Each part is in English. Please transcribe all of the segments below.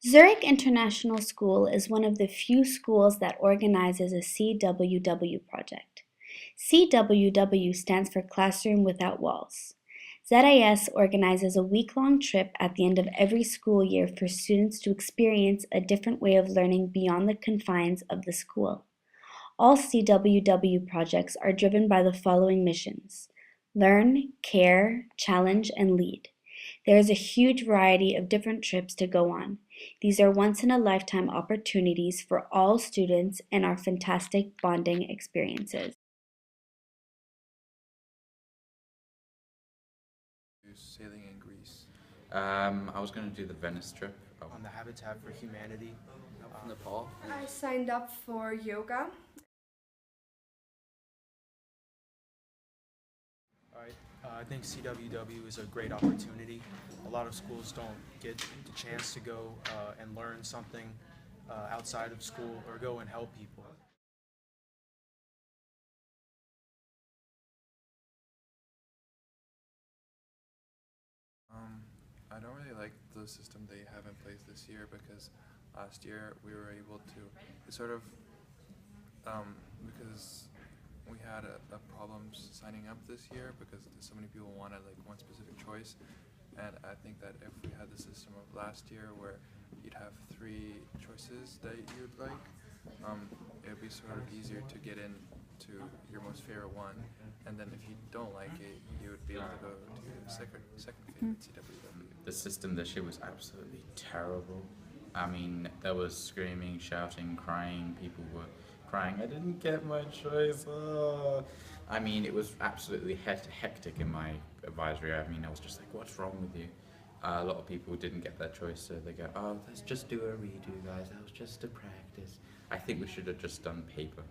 Zurich International School is one of the few schools that organizes a CWW project. CWW stands for Classroom Without Walls. ZIS organizes a week-long trip at the end of every school year for students to experience a different way of learning beyond the confines of the school. All CWW projects are driven by the following missions: learn, care, challenge, and lead. There is a huge variety of different trips to go on. These are once-in-a-lifetime opportunities for all students and are fantastic bonding experiences. Sailing in Greece. I was going to do the Venice trip. On the Habitat for Humanity. Nepal. I signed up for yoga. Alright, I think CWW is a great opportunity. A lot of schools don't get the chance to go and learn something outside of school or go and help people. I don't really like the system they have in place this year because last year we were able to because we had a problems signing up this year because so many people wanted like one specific choice, and I think that if we had the system of last year where you'd have three choices that you'd like, it would be sort of easier to get in to your most favorite one, and then if you don't like it, you would be able to go to your second favorite CWW. The system this year was absolutely terrible. I mean, there was screaming, shouting, crying. People were crying. I didn't get my choice. Oh. I mean, it was absolutely hectic in my advisory. I mean, I was just like, "What's wrong with you?" A lot of people didn't get their choice, so they go, "Oh, let's just do a redo, guys. That was just a practice." I think we should have just done paper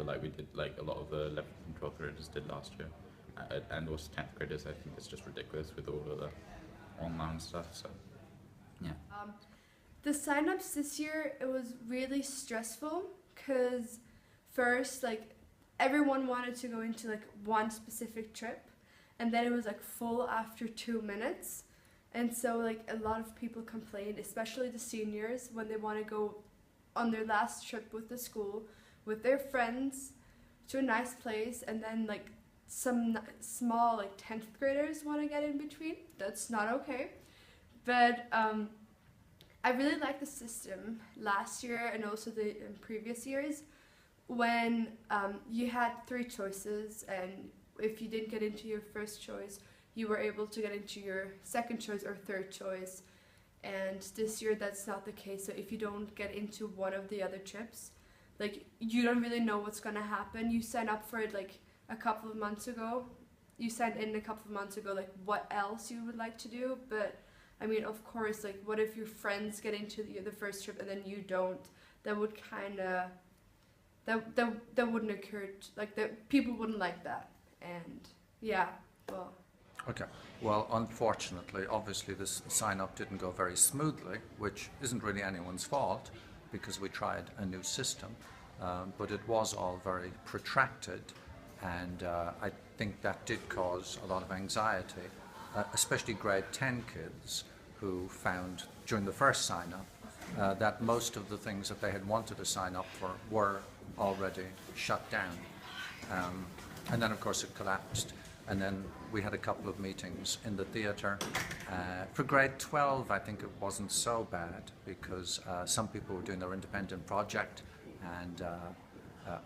like we did, like a lot of the 11th and 12th graders did last year, and also 10th graders. I think it's just ridiculous with all of the online stuff. So, yeah. The sign-ups this year, it was really stressful because first, like, everyone wanted to go into like one specific trip, and then it was like full after 2 minutes. And so like a lot of people complained, especially the seniors, when they want to go on their last trip with the school with their friends to a nice place, and then like some small like 10th graders want to get in between. That's not okay. But I really like the system last year and also the previous years when you had three choices, and if you didn't get into your first choice, you were able to get into your second choice or third choice. And this year that's not the case. So if you don't get into one of the other trips, like, you don't really know what's gonna happen. You sign up for it like a couple of months ago. You signed in a couple of months ago, like what else you would like to do. But I mean, of course, like, what if your friends get into the first trip and then you don't? That would kind of that wouldn't occur. Like, that people wouldn't like that. And yeah, well. Okay. Well, unfortunately, obviously this sign-up didn't go very smoothly, which isn't really anyone's fault because we tried a new system, but it was all very protracted, and I think that did cause a lot of anxiety, especially grade 10 kids who found during the first sign-up that most of the things that they had wanted to sign up for were already shut down. And then, of course, it collapsed. And then we had a couple of meetings in the theatre. For grade 12, I think it wasn't so bad because some people were doing their independent project, and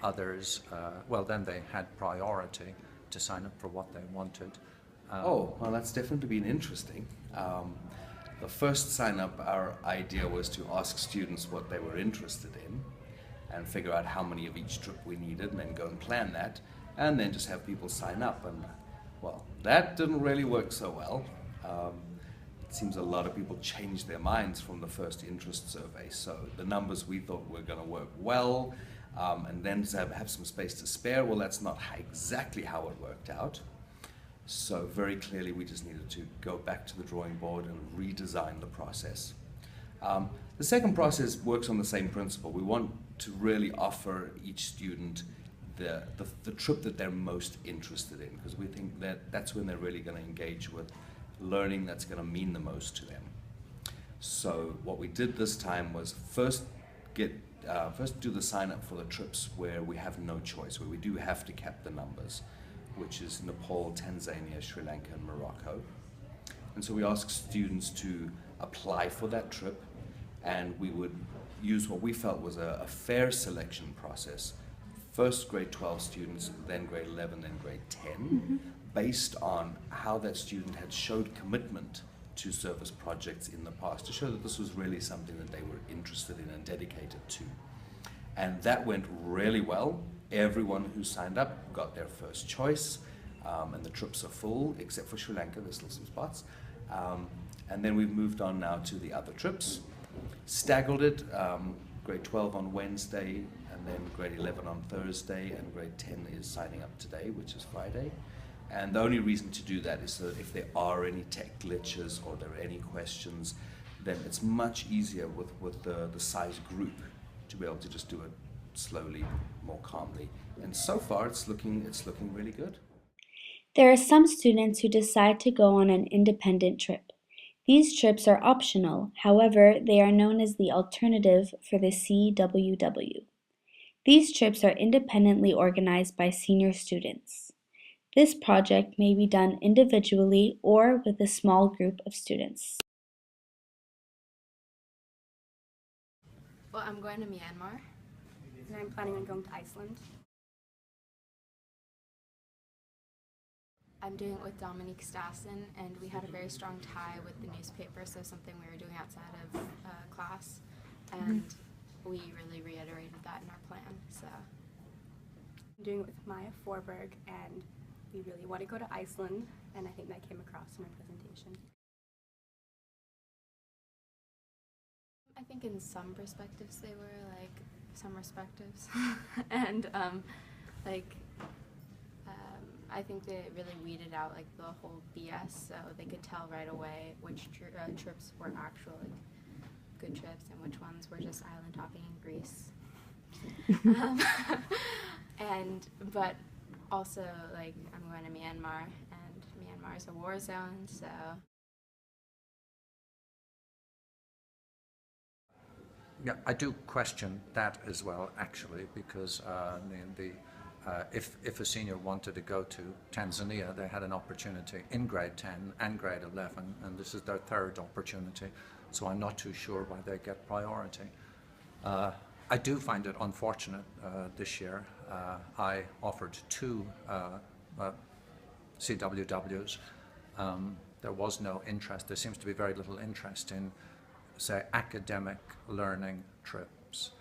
others, well, then they had priority to sign up for what they wanted. Well, that's definitely been interesting. The first sign up, our idea was to ask students what they were interested in and figure out how many of each trip we needed, and then go and plan that, and then just have people sign up. And well, that didn't really work so well. It seems a lot of people changed their minds from the first interest survey. So the numbers we thought were going to work well, and then to have some space to spare, well, that's not exactly how it worked out. So very clearly we just needed to go back to the drawing board and redesign the process. The second process works on the same principle. We want to really offer each student the trip that they're most interested in, because we think that that's when they're really going to engage with learning that's going to mean the most to them. So what we did this time was first do the sign up for the trips where we have no choice, where we do have to cap the numbers, which is Nepal, Tanzania, Sri Lanka, and Morocco. And so we asked students to apply for that trip, and we would use what we felt was a fair selection process. First grade 12 students, then grade 11, then grade 10, based on how that student had showed commitment to service projects in the past, to show that this was really something that they were interested in and dedicated to. And that went really well. Everyone who signed up got their first choice, and the trips are full, except for Sri Lanka, there's still some spots. And then we've moved on now to the other trips. Staggered it, grade 12 on Wednesday, and then grade 11 on Thursday, and grade 10 is signing up today, which is Friday. And the only reason to do that is so that if there are any tech glitches or there are any questions, then it's much easier with the size group to be able to just do it slowly, more calmly. And so far it's looking really good. There are some students who decide to go on an independent trip. These trips are optional, however, they are known as the alternative for the CWW. These trips are independently organized by senior students. This project may be done individually or with a small group of students. Well, I'm going to Myanmar. And I'm planning on going to Iceland. I'm doing it with Dominique Stassen, and we had a very strong tie with the newspaper, so something we were doing outside of class, and we really reiterated that in our plan. So I'm doing it with Maya Forberg, and we really want to go to Iceland, and I think that came across in our presentation. I think in some perspectives they were like some perspectives, and I think they really weeded out like the whole BS, so they could tell right away which trips were actual good trips and which ones were just island hopping in Greece. But also like I'm going to Myanmar, and Myanmar is a war zone, so. Yeah, I do question that as well, actually, because if a senior wanted to go to Tanzania, they had an opportunity in grade 10 and grade 11, and this is their third opportunity, so I'm not too sure why they get priority. I do find it unfortunate this year. I offered two CWWs. There was no interest. There seems to be very little interest in, say, academic learning trips.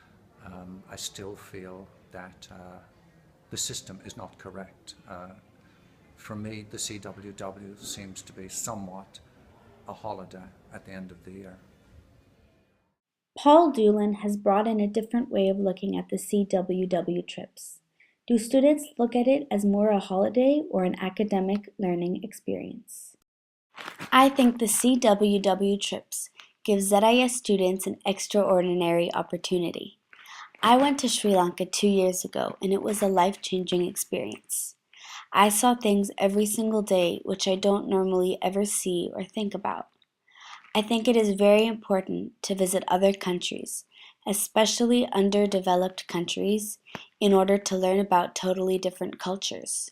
I still feel that the system is not correct. For me, the CWW seems to be somewhat a holiday at the end of the year. Paul Doolin has brought in a different way of looking at the CWW trips. Do students look at it as more a holiday or an academic learning experience? I think the CWW trips give ZIS students an extraordinary opportunity. I went to Sri Lanka 2 years ago, and it was a life-changing experience. I saw things every single day which I don't normally ever see or think about. I think it is very important to visit other countries, especially underdeveloped countries, in order to learn about totally different cultures.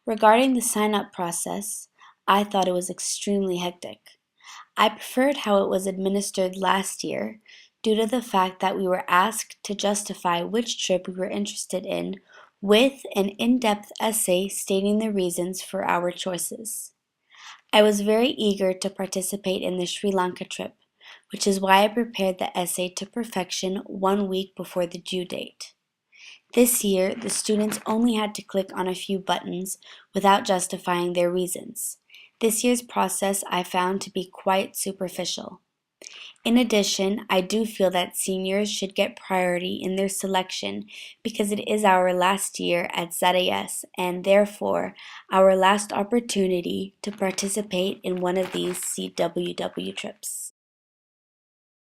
Regarding the sign-up process, I thought it was extremely hectic. I preferred how it was administered last year due to the fact that we were asked to justify which trip we were interested in with an in-depth essay stating the reasons for our choices. I was very eager to participate in the Sri Lanka trip, which is why I prepared the essay to perfection 1 week before the due date. This year, the students only had to click on a few buttons without justifying their reasons. This year's process I found to be quite superficial. In addition, I do feel that seniors should get priority in their selection because it is our last year at ZIS and therefore our last opportunity to participate in one of these CWW trips.